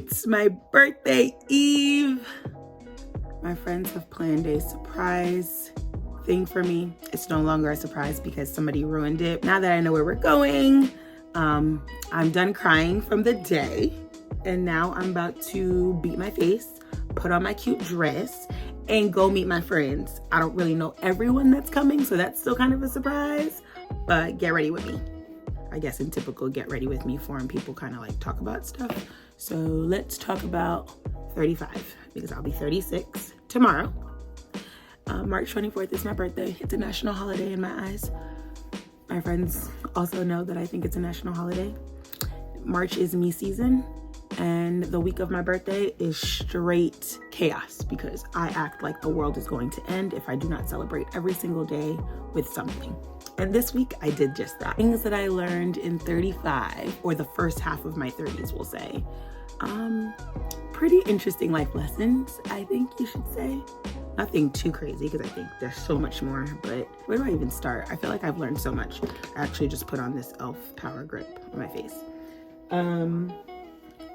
It's my birthday eve. My friends have planned a surprise thing for me. It's no longer a surprise because somebody ruined it. Now that I know where we're going, I'm done crying from the day, and now I'm about to beat my face, put on my cute dress, and go meet my friends. I don't really know everyone that's coming, so that's still kind of a surprise, but get ready with me. I guess in typical get ready with me form, people kind of like talk about stuff. So let's talk about 35, because I'll be 36 tomorrow. March 24th is my birthday. It's a national holiday in my eyes. My friends also know that I think it's a national holiday. March is me season, and the week of my birthday is straight chaos because I act like the world is going to end if I do not celebrate every single day with something. And this week I did just that. Things that I learned in 35, or the first half of my 30s, we'll say. Pretty interesting life lessons, I think you should say. Nothing too crazy because I think there's so much more, but where do I even start? I feel like I've learned so much. I actually just put on this e.l.f. power grip on my face.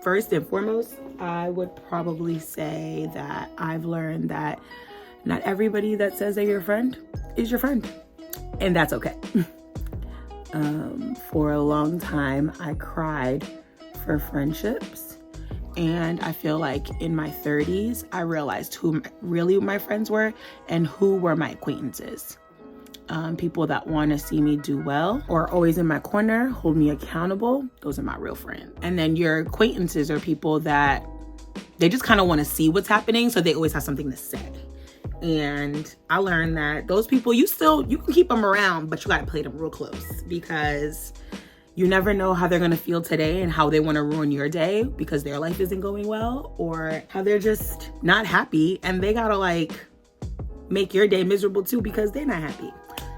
First and foremost, I would probably say that I've learned that not everybody that says they're your friend is your friend, and that's okay. For a long time, I cried for friendships. And I feel like in my 30s, I realized who really my friends were and who were my acquaintances. People that want to see me do well or always in my corner, hold me accountable. Those are my real friends. And then your acquaintances are people that they just kind of want to see what's happening. So they always have something to say. And I learned that those people, you can keep them around, but you got to play them real close because you never know how they're going to feel today and how they want to ruin your day because their life isn't going well, or how they're just not happy and they got to like make your day miserable too because they're not happy.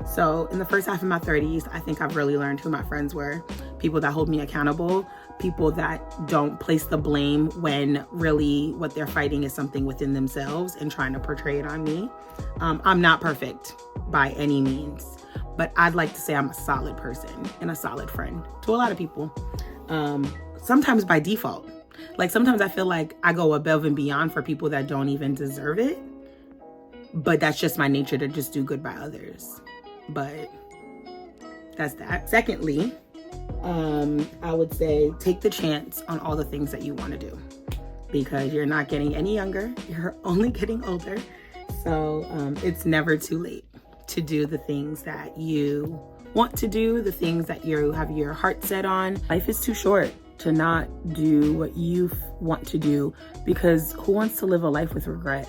So in the first half of my 30s, I think I've really learned who my friends were. People that hold me accountable, people that don't place the blame when really what they're fighting is something within themselves and trying to portray it on me. I'm not perfect by any means, but I'd like to say I'm a solid person and a solid friend to a lot of people. Sometimes by default. Like sometimes I feel like I go above and beyond for people that don't even deserve it. But that's just my nature to just do good by others. But that's that. Secondly, I would say take the chance on all the things that you want to do. Because you're not getting any younger. You're only getting older. So it's never too late to do the things that you want to do, the things that you have your heart set on. Life is too short to not do what you want to do, because who wants to live a life with regret?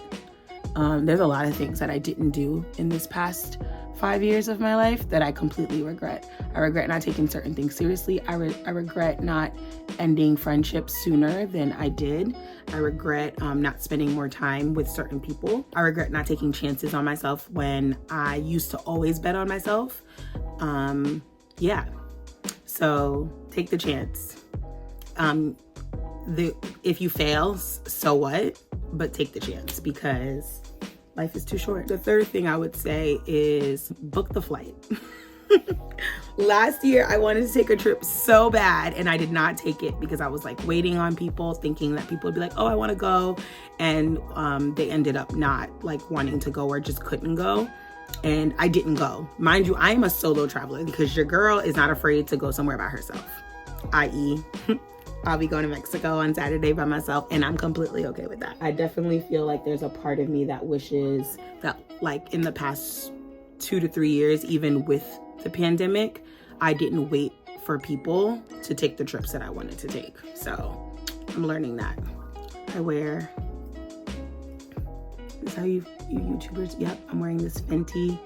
There's a lot of things that I didn't do in this past 5 years of my life that I completely regret. I regret not taking certain things seriously. I regret not ending friendships sooner than I did. I regret not spending more time with certain people. I regret not taking chances on myself when I used to always bet on myself. Yeah, so take the chance. If you fail, so what? But take the chance because life is too short. The third thing I would say is book the flight. Last year, I wanted to take a trip so bad and I did not take it because I was like waiting on people, thinking that people would be like, oh, I want to go. And they ended up not like wanting to go or just couldn't go. And I didn't go. Mind you, I am a solo traveler because your girl is not afraid to go somewhere by herself, i.e., I'll be going to Mexico on Saturday by myself, and I'm completely okay with that. I definitely feel like there's a part of me that wishes that like in the past 2 to 3 years, even with the pandemic, I didn't wait for people to take the trips that I wanted to take. So I'm learning that. I wear, this is how you YouTubers, yep, I'm wearing this Fenty.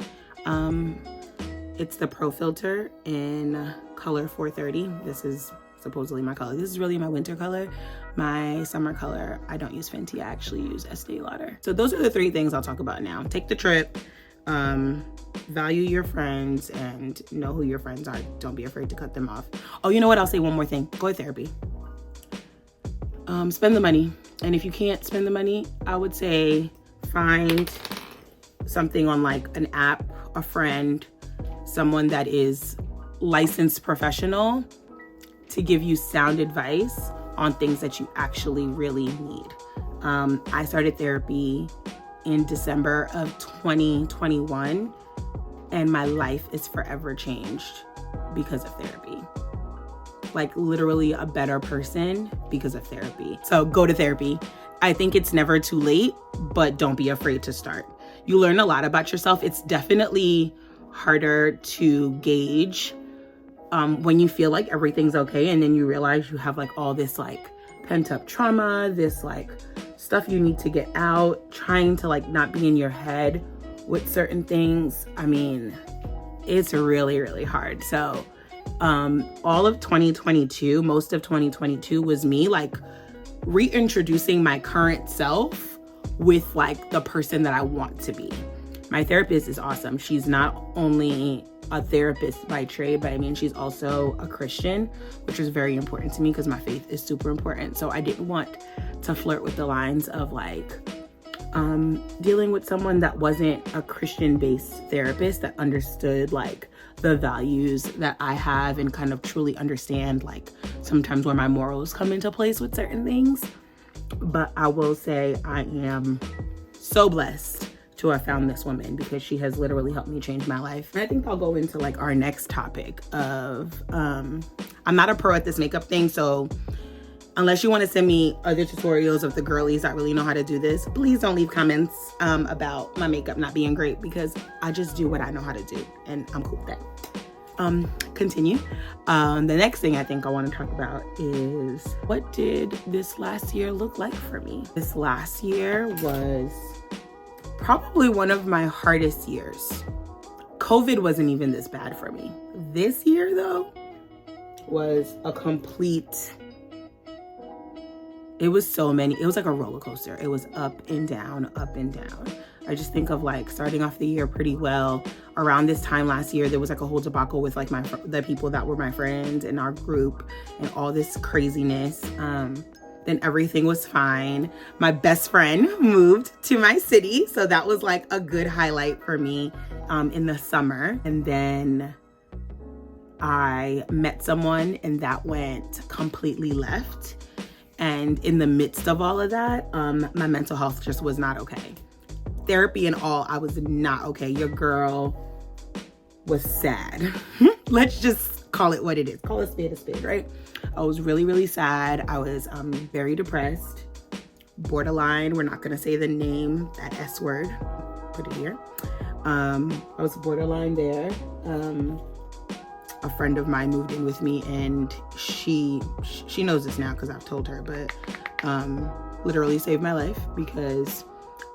It's the Pro Filter in color 430. This is supposedly my color. This is really my winter color. My summer color, I don't use Fenty. I actually use Estee Lauder. So those are the 3 things I'll talk about now. Take the trip, value your friends, and know who your friends are. Don't be afraid to cut them off. Oh, you know what? I'll say one more thing. Go to therapy. Spend the money. And if you can't spend the money, I would say find something on like an app, a friend, someone that is licensed professional to give you sound advice on things that you actually really need. I started therapy in December of 2021, and my life is forever changed because of therapy. Like literally a better person because of therapy. So go to therapy. I think it's never too late, but don't be afraid to start. You learn a lot about yourself. It's definitely harder to gauge when you feel like everything's okay, and then you realize you have like all this like pent up trauma, this like stuff you need to get out, trying to like not be in your head with certain things. I mean, it's really, really hard. So all of 2022, most of 2022 was me like reintroducing my current self with like the person that I want to be. My therapist is awesome. She's not only a therapist by trade, but I mean, she's also a Christian, which is very important to me because my faith is super important. So I didn't want to flirt with the lines of like dealing with someone that wasn't a Christian-based therapist that understood like the values that I have and kind of truly understand like sometimes where my morals come into place with certain things. But I will say I am so blessed to have found this woman because she has literally helped me change my life. And I think I'll go into like our next topic of, I'm not a pro at this makeup thing, so unless you want to send me other tutorials of the girlies that really know how to do this, please don't leave comments about my makeup not being great, because I just do what I know how to do and I'm cool with that. Continue. The next thing I think I want to talk about is what did this last year look like for me? This last year was probably one of my hardest years. COVID wasn't even this bad for me. This year though was a complete, it was like a roller coaster. It was up and down, up and down. I just think of like starting off the year pretty well. Around this time last year, there was like a whole debacle with like the people that were my friends in our group and all this craziness. Then everything was fine. My best friend moved to my city, so that was like a good highlight for me in the summer. And then I met someone and that went completely left. And in the midst of all of that, my mental health just was not okay. Therapy and all, I was not okay. Your girl was sad. Let's just call it what it is. Call a spade, right? I was really, really sad. I was very depressed, borderline. We're not gonna say the name, that S word, put it here. I was borderline there. A friend of mine moved in with me, and she knows this now because I've told her, but literally saved my life because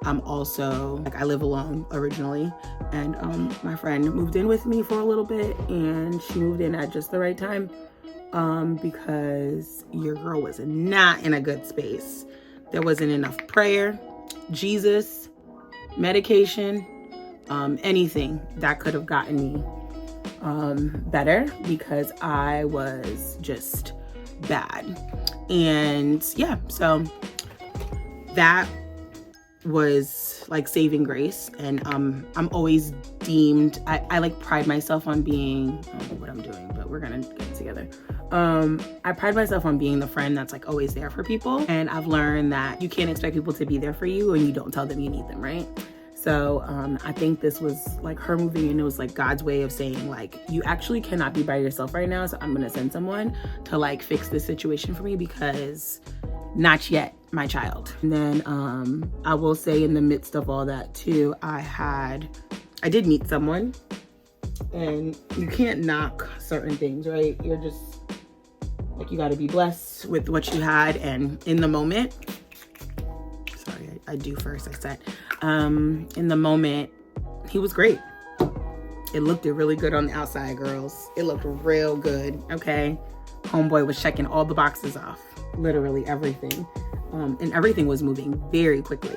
I'm also, like, I live alone originally, and my friend moved in with me for a little bit, and she moved in at just the right time because your girl was not in a good space. There wasn't enough prayer, Jesus, medication, anything that could have gotten me better, because I was just bad. And yeah, so that was like saving grace. And I'm always deemed, I like pride myself on being, I don't know what I'm doing, but we're gonna get together. I pride myself on being the friend that's like always there for people. And I've learned that you can't expect people to be there for you when you don't tell them you need them, right? So I think this was like her moving, and it was like God's way of saying like, you actually cannot be by yourself right now. So I'm gonna send someone to like fix this situation for me, because not yet, my child. And then I will say in the midst of all that too, I did meet someone, and you can't knock certain things, right? You're just like, you got to be blessed with what you had. And in the moment, sorry, I do first, I said, in the moment, he was great. It looked really good on the outside, girls. It looked real good, okay? Homeboy was checking all the boxes off, literally everything. And everything was moving very quickly,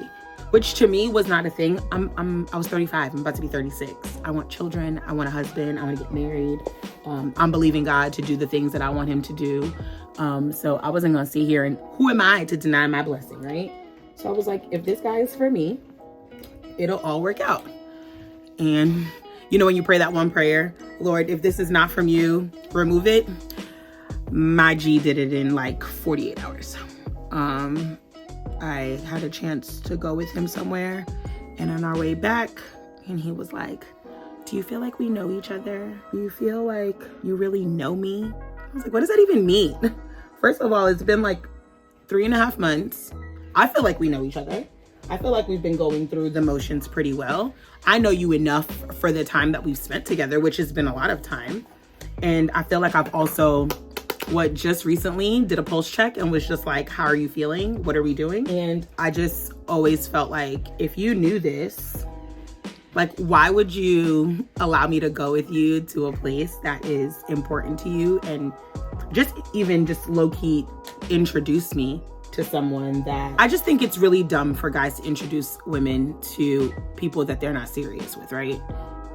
which to me was not a thing. I was 35, I'm about to be 36. I want children, I want a husband, I want to get married. I'm believing God to do the things that I want him to do. So I wasn't gonna sit here and who am I to deny my blessing, right? So I was like, if this guy is for me, it'll all work out. And you know, when you pray that one prayer, Lord, if this is not from you, remove it. My G did it in like 48 hours. I had a chance to go with him somewhere, and on our way back, and he was like, do you feel like we know each other? Do you feel like you really know me? I was like, what does that even mean? First of all, it's been like 3.5 months. I feel like we know each other. I feel like we've been going through the motions pretty well. I know you enough for the time that we've spent together, which has been a lot of time. And I feel like I've also, just recently did a pulse check and was just like, how are you feeling? What are we doing? And I just always felt like, if you knew this, like, why would you allow me to go with you to a place that is important to you, and just low-key introduce me to someone that I just think it's really dumb for guys to introduce women to people that they're not serious with, right?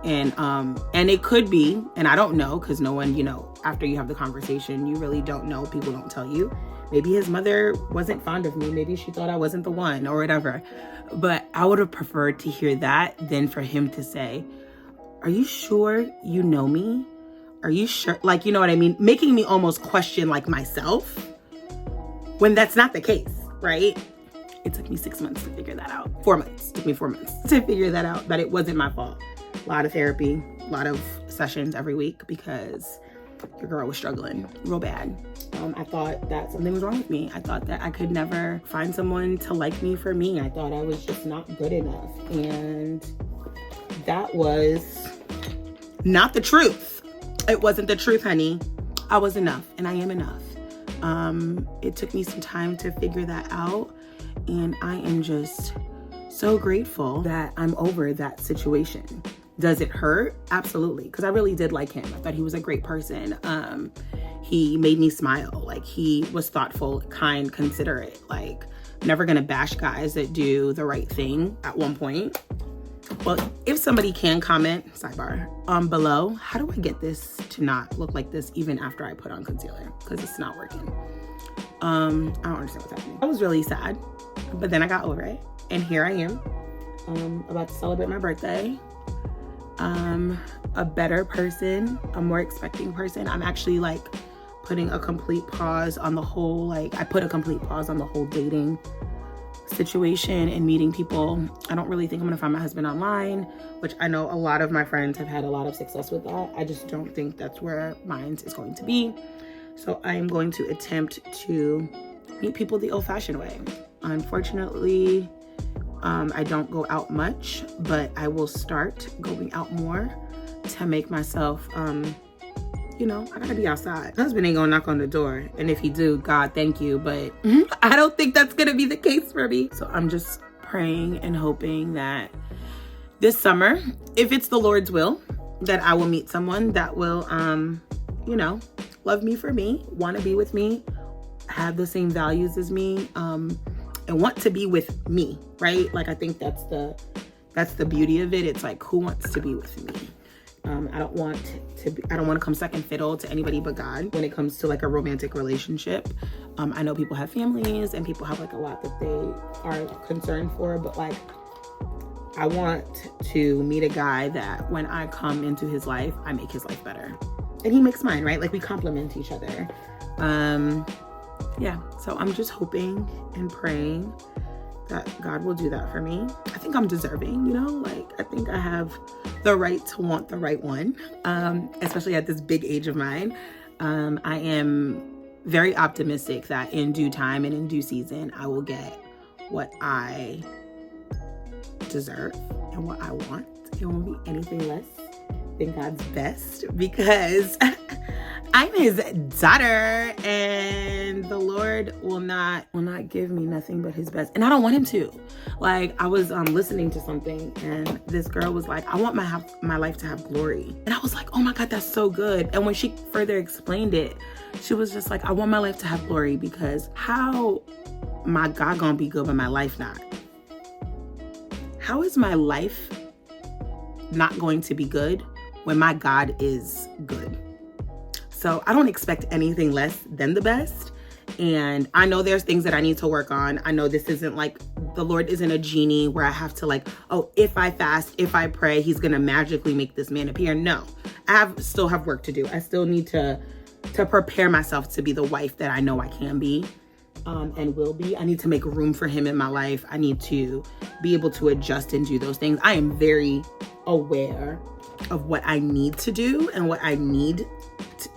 And it could be, and I don't know, because no one, after you have the conversation, you really don't know. People don't tell you. Maybe his mother wasn't fond of me. Maybe she thought I wasn't the one or whatever. But I would have preferred to hear that than for him to say, are you sure you know me? Are you sure? Like, you know what I mean? Making me almost question like myself when that's not the case, right? It took me 6 months to figure that out. 4 months. It took me 4 months to figure that out, that it wasn't my fault. A lot of therapy, a lot of sessions every week, because your girl was struggling real bad. I thought that something was wrong with me. I thought that I could never find someone to like me for me. I thought I was just not good enough. And that was not the truth. It wasn't the truth, honey. I was enough, and I am enough. It took me some time to figure that out, and I am just so grateful that I'm over that situation. Does it hurt? Absolutely, because I really did like him. I thought he was a great person. He made me smile. Like, he was thoughtful, kind, considerate. Like, never gonna bash guys that do the right thing at one point. Well, if somebody can comment, sidebar, below, how do I get this to not look like this even after I put on concealer? Because it's not working. I don't understand what's happening. I was really sad, but then I got over it. And here I am, about to celebrate my birthday. A better person, a more expecting person. I'm actually like putting a complete pause on the whole, I put a complete pause on the whole dating situation and meeting people. I don't really think I'm gonna find my husband online, which I know a lot of my friends have had a lot of success with that. I just don't think that's where mine is going to be. So I am going to attempt to meet people the old-fashioned way. Unfortunately, I don't go out much, but I will start going out more to make myself, I gotta be outside. My husband ain't gonna knock on the door. And if he do, God, thank you. But I don't think that's gonna be the case for me. So I'm just praying and hoping that this summer, if it's the Lord's will, that I will meet someone that will, love me for me, want to be with me, have the same values as me, and want to be with me, right? Like, I think that's the beauty of it. It's like, who wants to be with me? I don't want to come second fiddle to anybody but God when it comes to like a romantic relationship. I know people have families and people have like a lot that they are concerned for, but like, I want to meet a guy that when I come into his life, I make his life better. And he makes mine, right? Like, we complement each other. So I'm just hoping and praying that God will do that for me. I think I'm deserving, I think I have the right to want the right one, especially at this big age of mine. I am very optimistic that in due time and in due season, I will get what I deserve and what I want. It won't be anything less than God's best, because I'm his daughter, and the Lord will not give me nothing but his best. And I don't want him to. Like, I was listening to something, and this girl was like, I want my life to have glory. And I was like, oh my God, that's so good. And when she further explained it, she was just like, I want my life to have glory, because how my God gonna be good but my life not? How is my life not going to be good when my God is good? So I don't expect anything less than the best. And I know there's things that I need to work on. I know this isn't like, the Lord isn't a genie where I have to like, oh, if I fast, if I pray, he's gonna magically make this man appear. No, I still have work to do. I still need to to prepare myself to be the wife that I know I can be and will be. I need to make room for him in my life. I need to be able to adjust and do those things. I am very aware of what I need to do and what I need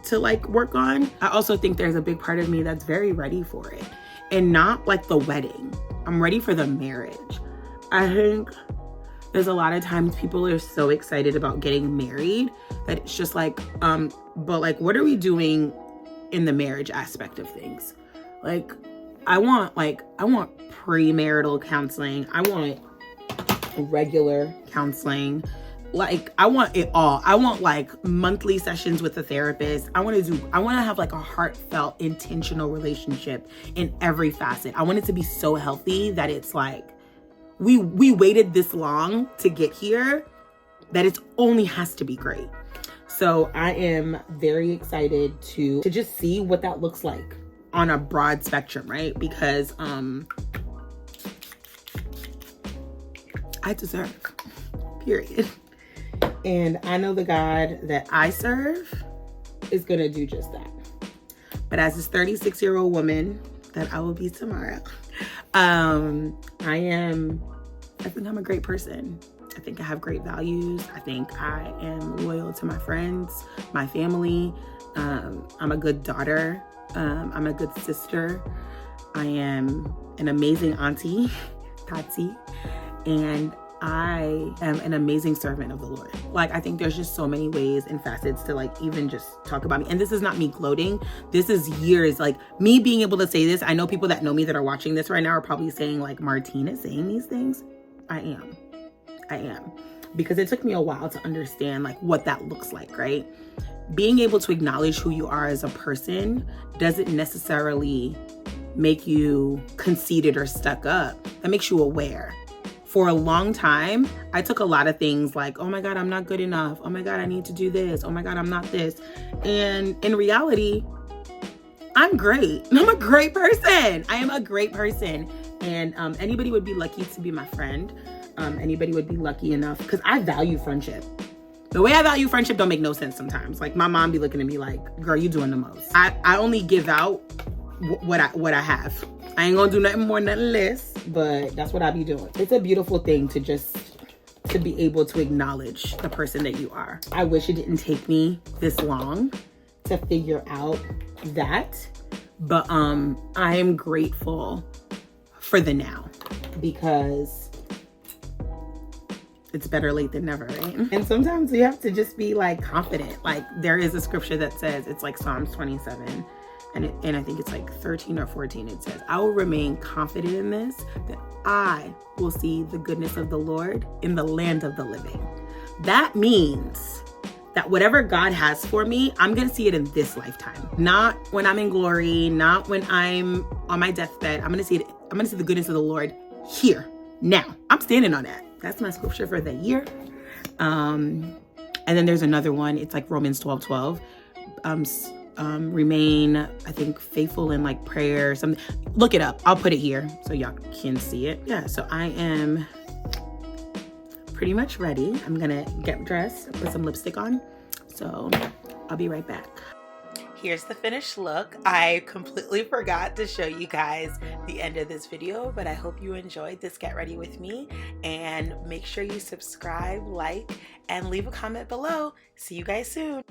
to like work on. I also think there's a big part of me that's very ready for it, and not like the wedding. I'm ready for the marriage. I think there's a lot of times people are so excited about getting married that it's just like, but like, what are we doing in the marriage aspect of things? Like, I want premarital counseling. I want regular counseling. Like, I want it all. I want like monthly sessions with a therapist. I want to have like a heartfelt, intentional relationship in every facet. I want it to be so healthy that it's like, we waited this long to get here, that it only has to be great. So I am very excited to just see what that looks like on a broad spectrum, right? Because I deserve, period. And I know the God that I serve is gonna do just that. But as this 36-year-old woman that I will be tomorrow, I think I'm a great person. I think I have great values. I think I am loyal to my friends, my family. I'm a good daughter. I'm a good sister. I am an amazing auntie, Tati, and I am an amazing servant of the Lord. Like, I think there's just so many ways and facets to like even just talk about me. And this is not me gloating. This is years, like me being able to say this. I know people that know me that are watching this right now are probably saying like, Martina's saying these things. I am. Because it took me a while to understand like what that looks like, right? Being able to acknowledge who you are as a person doesn't necessarily make you conceited or stuck up. That makes you aware. For a long time, I took a lot of things like, oh my God, I'm not good enough. Oh my God, I need to do this. Oh my God, I'm not this. And in reality, I'm great. I'm a great person. I am a great person. And anybody would be lucky to be my friend. Anybody would be lucky enough, because I value friendship. The way I value friendship don't make no sense sometimes. Like, my mom be looking at me like, girl, you doing the most. I only give out what I have. I ain't gonna do nothing more, nothing less, but that's what I be doing. It's a beautiful thing to be able to acknowledge the person that you are. I wish it didn't take me this long to figure out that, but I am grateful for the now, because it's better late than never, right? And sometimes you have to just be like confident. Like, there is a scripture that says, it's like Psalms 27, and I think it's like 13 or 14. It says, I will remain confident in this, that I will see the goodness of the Lord in the land of the living. That means that whatever God has for me, I'm gonna see it in this lifetime. Not when I'm in glory, not when I'm on my deathbed. I'm gonna see the goodness of the Lord here, now. I'm standing on that. That's my scripture for the year. And then there's another one. It's like Romans 12:12. Remain, I think, faithful in like prayer, something. Look it up. I'll put it here so y'all can see it. Yeah, so I am pretty much ready. I'm gonna get dressed, put some lipstick on. So I'll be right back. Here's the finished look. I completely forgot to show you guys the end of this video, but I hope you enjoyed this Get Ready With Me, and make sure you subscribe, like, and leave a comment below. See you guys soon.